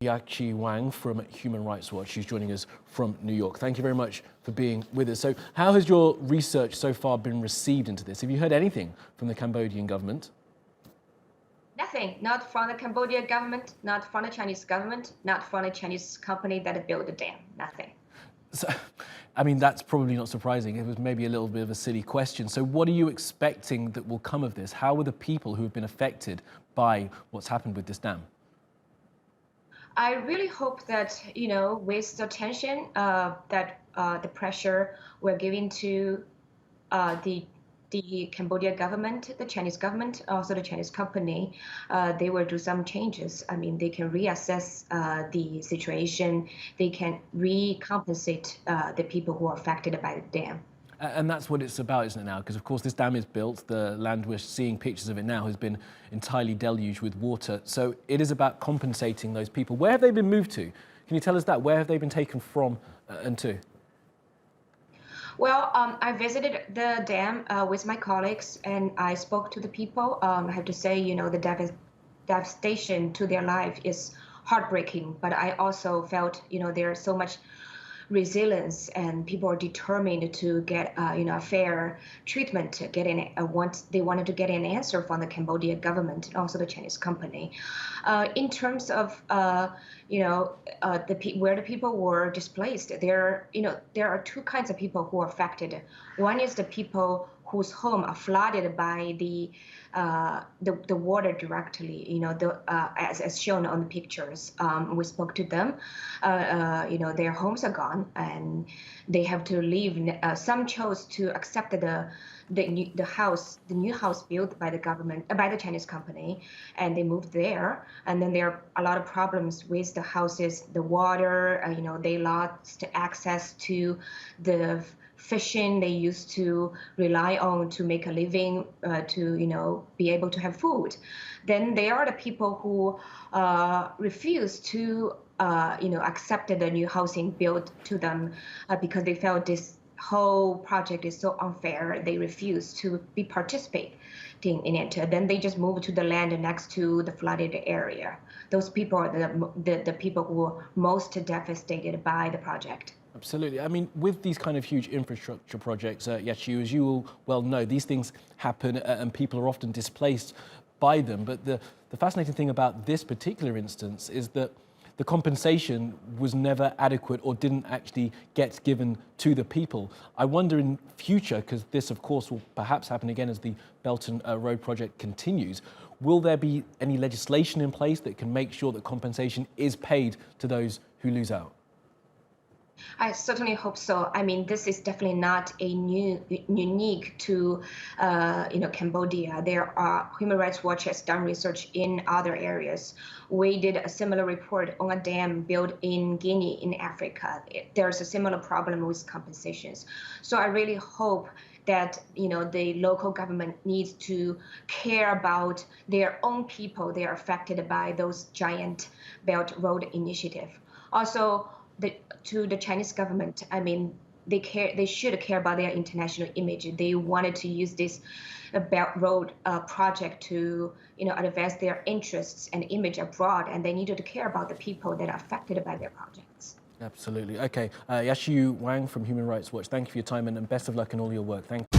Yaqiu Wang from Human Rights Watch. She's joining us from New York. Thank you very much for being with us. So how has your research so far been received into this? Have you heard anything from the Cambodian government? Nothing, not from the Cambodian government, not from the Chinese government, not from the Chinese company that built the dam, nothing. So, I mean, that's probably not surprising. It was maybe a little bit of a silly question. So what are you expecting that will come of this? How are the people who have been affected by what's happened with this dam? I really hope that, with the tension that the pressure we're giving to the Cambodia government, the Chinese government, also the Chinese company, they will do some changes. I mean, they can reassess the situation. They can recompensate the people who are affected by the dam. And that's what it's about, isn't it now? Because, of course, this dam is built. The land we're seeing pictures of it now has been entirely deluged with water. So it is about compensating those people. Where have they been moved to? Can you tell us that? Where have they been taken from and to? Well, I visited the dam with my colleagues, and I spoke to the people. I have to say, the devastation to their life is heartbreaking. But I also felt, there's so much resilience, and people are determined to get, a fair treatment. They wanted to get an answer from the Cambodian government and also the Chinese company. In terms of, where the people were displaced, there are two kinds of people who are affected. One is the people whose home are flooded by the water directly, as shown on the pictures. We spoke to them. Their homes are gone and they have to leave. Some chose to accept the new house built by the government, by the Chinese company, and they moved there. And then there are a lot of problems with the houses, the water. They lost access to the fishing they used to rely on to make a living, to be able to have food. Then there are the people who refuse to accept the new housing built to them because they felt this whole project is so unfair. They refuse to be participating in it. Then they just move to the land next to the flooded area. Those people are the people who are most devastated by the project. Absolutely. I mean, with these kind of huge infrastructure projects, Yaqiu, as you all well know, these things happen and people are often displaced by them. But the fascinating thing about this particular instance is that the compensation was never adequate or didn't actually get given to the people. I wonder in future, because this, of course, will perhaps happen again as the Belt and Road project continues, will there be any legislation in place that can make sure that compensation is paid to those who lose out? I certainly hope so. I mean, this is definitely not unique to Cambodia. There are Human Rights Watch has done research in other areas. We did a similar report on a dam built in Guinea in Africa. There's a similar problem with compensations. So I really hope that the local government needs to care about their own people. They are affected by those giant Belt Road initiative. Also, to the Chinese government, I mean, they should care about their international image. They wanted to use this Belt Road project to advance their interests and image abroad, and they needed to care about the people that are affected by their projects. Absolutely. Okay, Yaqiu Wang from Human Rights Watch, thank you for your time and best of luck in all your work. Thank you.